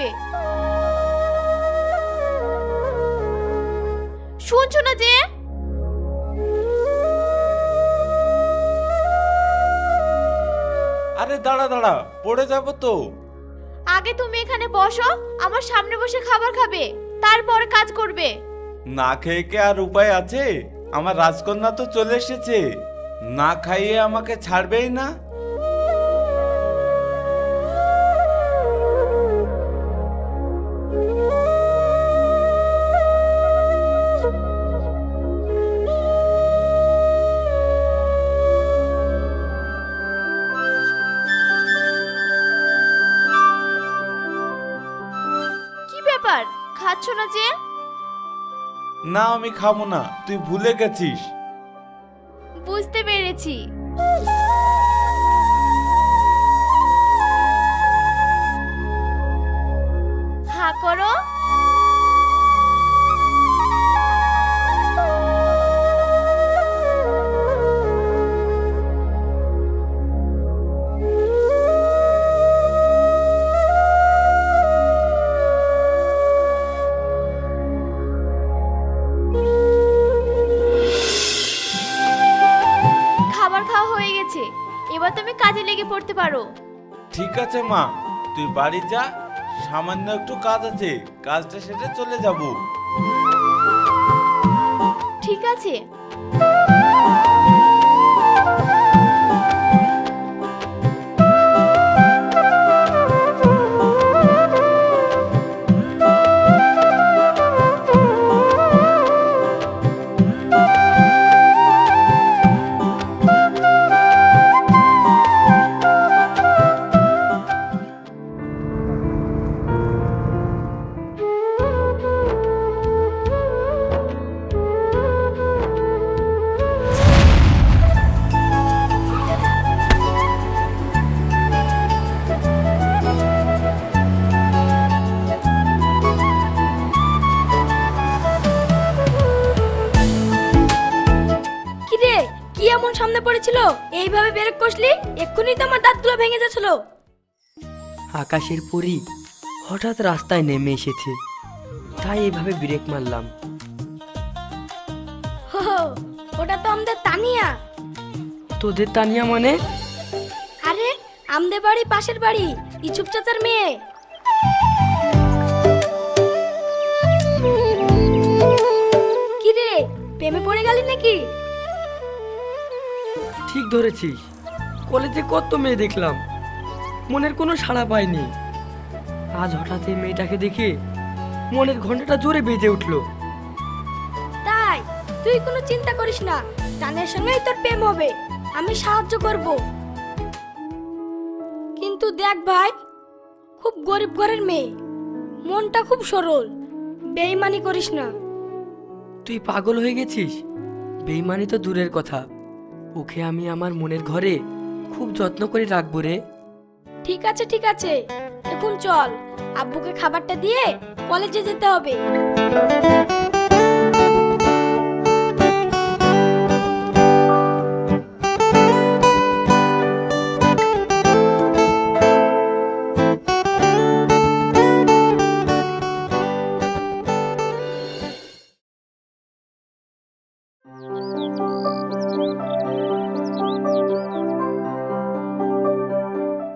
হবে। শুনছো না যে? আরে দাঁড়া দাঁড়া, পড়ে যাবো তো। আগে তুমি এখানে বসো, আমার সামনে বসে খাবার খাবে, তারপরে কাজ করবে। না খেয়ে কি আর উপায় আছে? আমার রাজকন্যা তো চলে এসেছে, না খাইয়ে আমাকে ছাড়বেই না। কি ব্যাপার, খাচ্ছ না যে? না আমি খাবো না, তুই ভুলে গেছিস। বুঝতে পেরেছি। হা করো। খাবার খাওয়া হয়ে গেছে, এবার তুমি কাজে লেগে পড়তে পারো। ঠিক আছে মা, তুই বাড়ি যা, সামান্য একটু কাজ আছে, কাজটা সেরে চলে যাব। ঠিক আছে। কিরে, কি এমন সামনে পড়েছিল এইভাবে ব্রেক কষলি? এক্ষুনি তো আমার দাঁতগুলো ভেঙে যাচ্ছিল। আকাশের পরী হঠাৎ রাস্তায় নেমে এসেছে, তাই এইভাবে ব্রেক মারলাম। হো হো, ওটা তো আমাদের তানিয়া। তোদের তানিয়া মানে? আরে আমাদের বাড়ি পাশের বাড়ি, ইছুপ চাচার মেয়ে। কিরে, প্রেমে পড়ে গেলি নাকি? ঠিক ধরেছিস, কলেজে কত মেয়ে দেখলাম, মনের কোনো সাড়া পাইনি। আজ হঠাৎ এই মেয়েটাকে দেখে মনের ঘন্টাটা জোরে বেজে উঠলো। তাই তুই কোনো চিন্তা করিস না, তানের সঙ্গেই তোর প্রেম হবে, আমি সাহায্য করব। কিন্তু দেখ ভাই, খুব গরিব ঘরের মেয়ে, মনটা খুব সরল, বেইমানি করিস না। তুই পাগল হয়ে গেছিস? বেইমানি তো দূরের কথা, ওকে আমি আমার মনের ঘরে খুব যত্ন করে রাখবো রে। ঠিক আছে ঠিক আছে, এখন চল, আব্বুকে খাবারটা দিয়ে কলেজে যেতে হবে।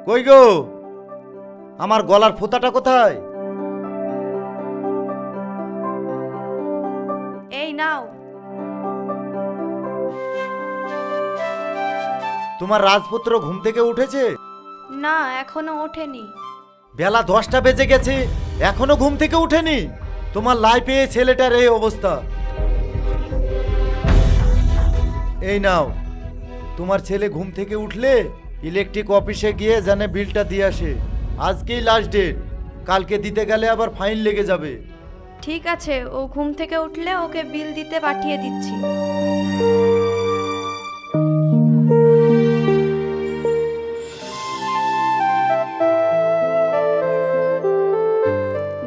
কই গো, আমার গলার ফোঁতাটা কোথায়? এই নাও। তোমার রাজপুত্র ঘুম থেকে উঠেছে? না, এখনো ওঠেনি। বেলা 10টা বেজে গেছে, এখনো ঘুম থেকে উঠেনি? তোমার লাই পেয়ে ছেলেটার এই অবস্থা। এই নাও, তোমার ছেলে ঘুম থেকে উঠলে ইলেকট্রিক অফিসে গিয়ে জানে বিলটা দিয়ে আসে। আজকেই লাস্ট ডেট, কালকে দিতে গেলে আবার ফাইন লেগে যাবে। ঠিক আছে, ও ঘুম থেকে উঠলে ওকে বিল দিতে পাঠিয়ে দিচ্ছি।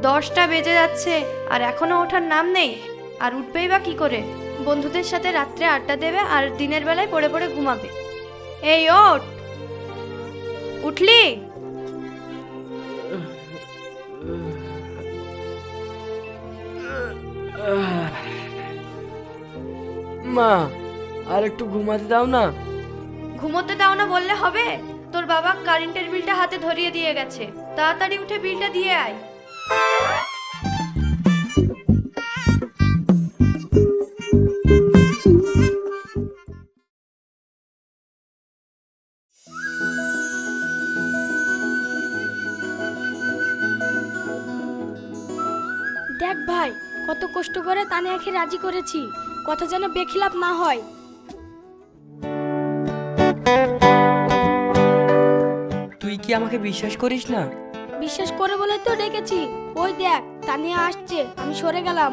10টা বেজে যাচ্ছে আর এখনো ওঠার নাম নেই। আর উঠবেই বা কি করে? বন্ধুদের সাথে রাত্রে আড্ডা দেবে আর দিনের বেলায় পড়ে পড়ে ঘুমাবে। এই ওঠ, উঠলি? মা আর একটু ঘুমাতে দাও না। ঘুমোতে দাও না বললে হবে? তোর বাবা কারেন্টের বিলটা হাতে ধরিয়ে দিয়ে গেছে, তাড়াতাড়ি উঠে বিলটা দিয়ে আয়। দেখ ভাই, কত কষ্ট করে তানিয়াকে রাজি করেছি, কথা যেন বেখিলাপ না হয়। তুই কি আমাকে বিশ্বাস করিস না? বিশ্বাস করে বলে তো ডেকেছি। ওই দেখ তানিয়া আসছে, আমি সরে গেলাম।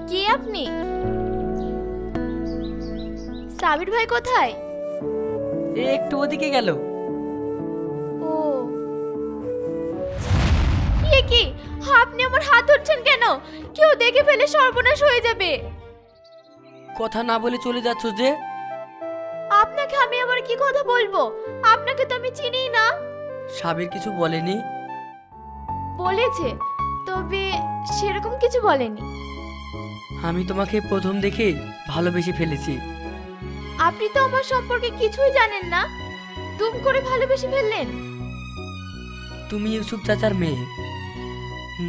কি আপনি? সাবির ভাই কোথায়? একটু ওদিকে গেল। ও এ কি, আপনি আমার হাত ধরছেন কেন? কেউ দেখে ফেলে সর্বনাশ হয়ে যাবে। কথা না বলে চলে যাচ্ছ যে? আপনাকে আমি আবার কি কথা বলবো? আপনাকে তো আমি চিনিই না। সাবির কিছু বলেনি? বলেছে, তবে সেরকম কিছু বলেনি। আমি তোমাকে প্রথম দেখে ভালোবেসে ফেলেছি। আপনি তো আমার সম্পর্কে কিছুই জানেন না, দুম করে ভালোবেসে ফেললেন। তুমি ইউসুফ চাচার মেয়ে,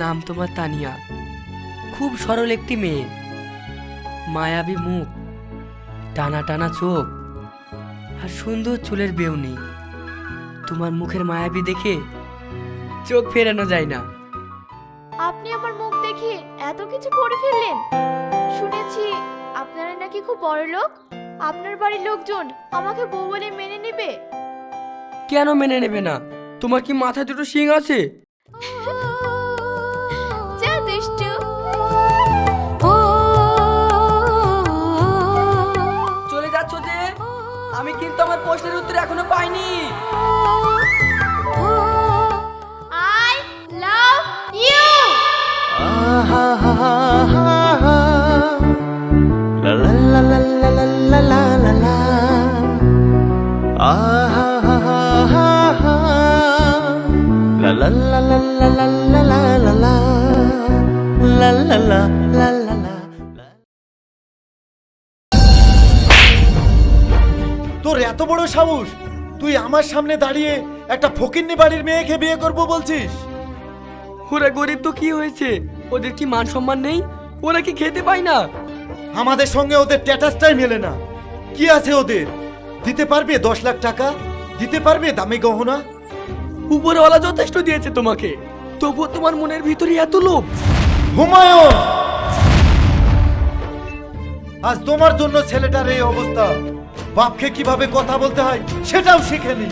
নাম তোমার তানিয়া। খুব সরল একটি মেয়ে, মায়াবী মুখ, টানা টানা চোখ আর সুন্দর চুলের বেউনি। তোমার মুখের মায়াবী দেখে চোখ ফেরানো যায় না। আপনি আমার মুখ দেখে এত কিছু করে ফেললেন? শুনেছি আপনারা নাকি খুব বড় লোক। আপনার বাড়ির লোকজন আমাকে বউ বলে মেনে নেবে? কেন মেনে নেবে না? তোমার কি মাথায় দুটো শিং আছে? যা দুষ্টু। চলে যাচ্ছ যে? আমি কিন্তু আমার প্রশ্নের উত্তর এখনো পাইনি। I love you. তোর এত বড় সাহস, তুই আমার সামনে দাঁড়িয়ে একটা ফকিন্নি বাড়ির মেয়েকে বিয়ে করব বলছিস? ওরা গরিব তো কি হয়েছে? ওদের কি মান সম্মান নেই? ওরা কি খেতে পায় না? আমাদের সঙ্গে ওদের স্ট্যাটাসটাই মেলে না। কি আছে ওদের? দিতে পারবে 10 লাখ টাকা? দিতে পারবে দামি গহনা? উপরওয়ালা যথেষ্ট দিয়েছে তোমাকে, তবুও তোমার মনের ভিতরে এত লোভ। হুমায়ুন, আজ তোমার জন্য ছেলেটার এই অবস্থা। বাপকে কিভাবে কথা বলতে হয় সেটাও শিখেনি।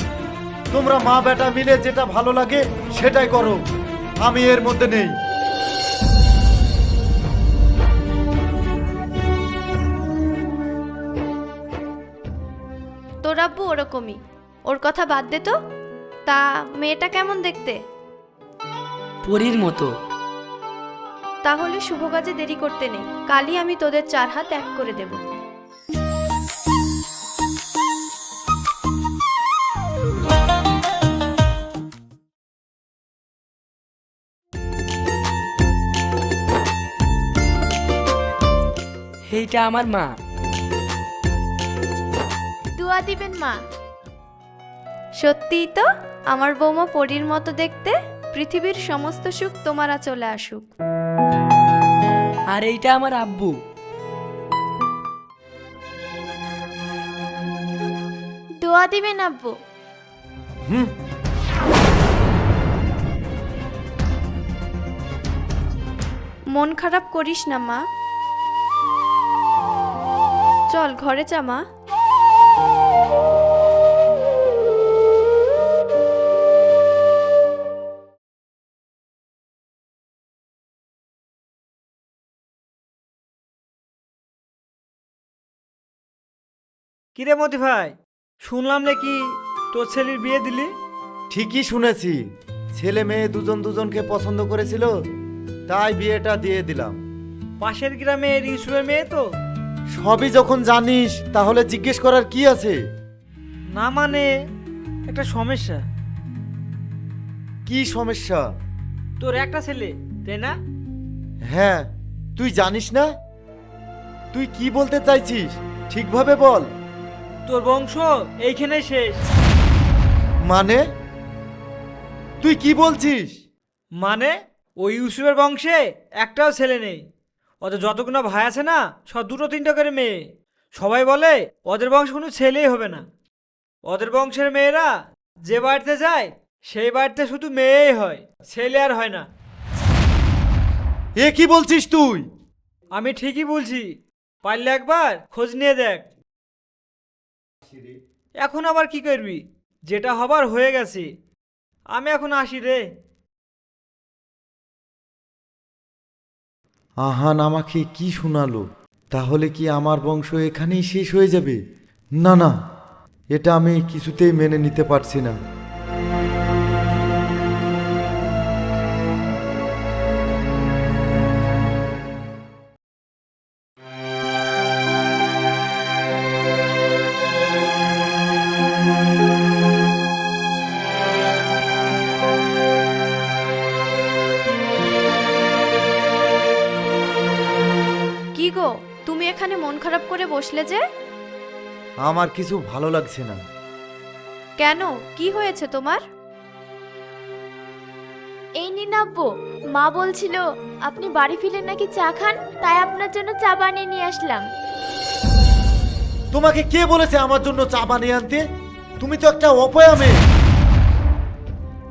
তোমরা মা বেটা মিলে যেটা ভালো লাগে সেটাই করো, আমি এর মধ্যে নেই। তোর আব্বু ওরকমই, ওর কথা বাদ দে তো। তা মেয়েটা কেমন দেখতে? পরীর মতো। তাহলে শুভ কাজে দেরি করতে নেই, কালই আমি তোদের 4 হাত এক করে দেব। এইটা আমার মা। দোয়া দিবেন মা। সত্যিই তো আমার বৌমা পরীর মতো দেখতে। পৃথিবীর সমস্ত সুখ তোমারা চলে আসুক। আর এইটা আমার আব্বু। দোয়া দিবেন আব্বু। মন খারাপ করিস না মা, চল ঘরে যা মা। কিরে মতি ভাই, শুনলাম নাকি তোর ছেলের বিয়ে দিলি? ঠিকই শুনেছি, ছেলে মেয়ে দুজন দুজনকে পছন্দ করেছিল, তাই বিয়েটা দিয়ে দিলাম। পাশের গ্রামের ইউসুফের মেয়ে তো? সবই যখন জানিস তাহলে জিজ্ঞেস করার কি আছে? না মানে একটা সমস্যা। কি সমস্যা? তোর একটা ছেলে, তাই না? হ্যাঁ, তুই জানিস না? তুই কি বলতে চাইছিস ঠিকভাবে বল। তোর বংশ এইখানে শেষ। মানে তুই কি বলছিস? মানে ওই ইউসুফের বংশে একটাও ছেলে নেই। ওদের যতগুলো ভাই আছে না, সব দুটো তিনটা করে মেয়ে। সবাই বলে ওদের বংশে কোনো ছেলেই হবে না। ওদের বংশের মেয়েরা যে বাড়িতে যায় সেই বাড়িতে শুধু মেয়েই হয়, ছেলে আর হয় না। এ কি বলছিস তুই? আমি ঠিকই বলছি, পারলে একবার খোঁজ নিয়ে দেখ। এখন আবার কি করবি? যেটা হবার হয়ে গেছে। আমি এখন আসি রে। আহান আমাকে কি শোনালো? তাহলে কি আমার বংশ এখানেই শেষ হয়ে যাবে? না না, এটা আমি কিছুতেই মেনে নিতে পারছি না। কি গো, তুমি এখানে মন খারাপ করে বসলে যে? আমার কিছু ভালো লাগছে না। কেন, কি হয়েছে তোমার? এই নিন আব্বু, মা বলছিল আপনি বাড়ি ফিরে নাকি চা খান, তাই আপনার জন্য চা বানিয়ে নিয়ে আসলাম। তোমাকে কে বলেছে আমার জন্য চা বানিয়ে আনতে? তুমি তো একটা অপয়া মেয়ে।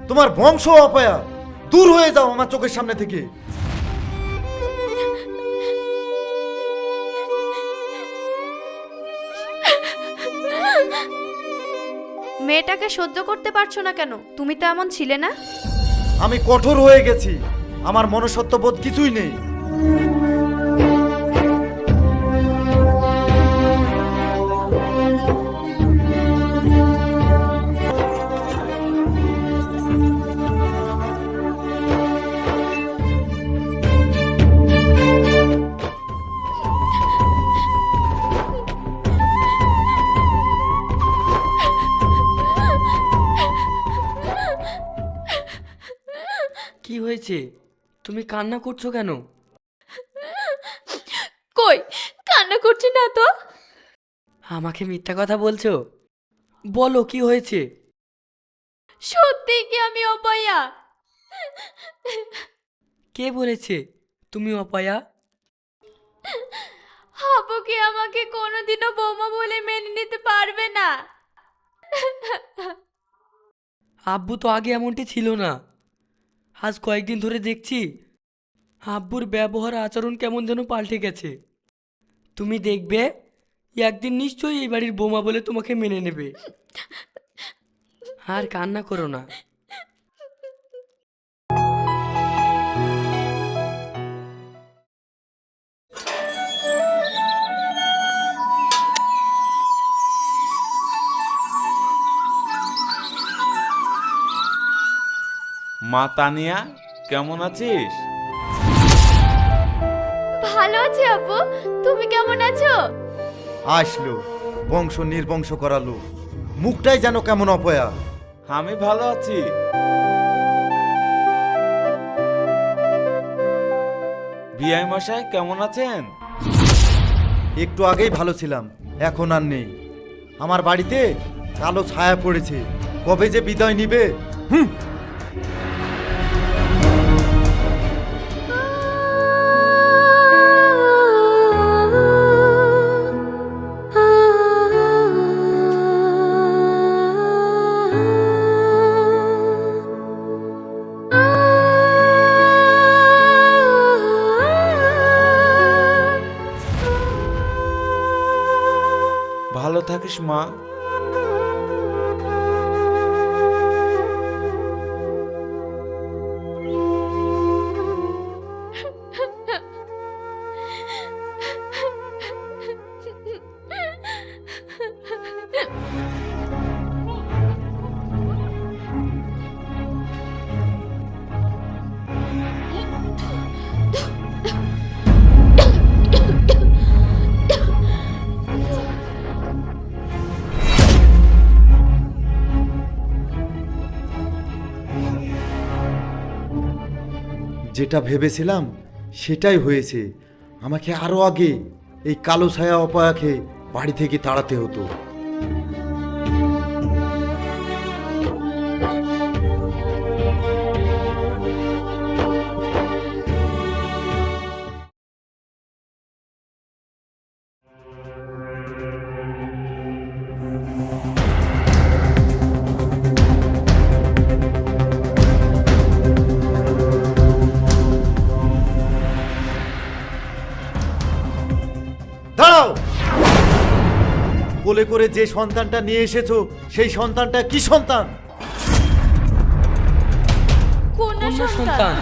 তোমার বংশ অপয়া। দূর হয়ে যাও আমার চোখের সামনে থেকে। মেয়েটাকে সহ্য করতে পারছো না কেন? তুমি তো এমন ছিলে না। আমি কঠোর হয়ে গেছি, আমার মনুষ্যত্ববোধ কিছুই নেই। কি হয়েছে? তুমি কান্না করছো কেন? কই, কান্না করছি না তো। আমাকে মিথ্যা কথা বলছো? বলো কি হয়েছে? সত্যি কি আমি অপয়া? কে বলেছে তুমি অপয়া? আব্বু কি আমাকে কোনোদিনও বৌমা বলে মেনে নিতে পারবে না? আব্বু তো আগে এমনটি ছিল না। আজ কয়েকদিন ধরে দেখছি আব্বুর ব্যবহার আচরণ কেমন যেন পাল্টে গেছে। তুমি দেখবে একদিন নিশ্চয়ই এই বাড়ির বৌমা বলে তোমাকে মেনে নেবে। আর কান্না করো না। মা তানিয়া, কেমন আছিস? ভালো আছি আব্বু, তুমি কেমন আছো? আসলো, বংশ নির্বংশ করালো, মুখটাই যেন কেমন অপয়া। আমি ভালো আছি। বিআই মশাই কেমন আছেন? একটু আগেই ভালো ছিলাম, এখন আর নেই। আমার বাড়িতে কালো ছায়া পড়েছে, কবে যে বিদায় নিবে। ভালো থাকিস মা। যেটা ভেবেছিলাম সেটাই হয়েছে। আমাকে আরো আগে এই কালো ছায়া অপয়াকে বাড়ি থেকে তাড়াতে হতো। দাঁড়াও! কোলে করে যে সন্তানটা নিয়ে এসেছো সেই সন্তানটা কি সন্তান? কন্যা অন্য সন্তান। সন্তান।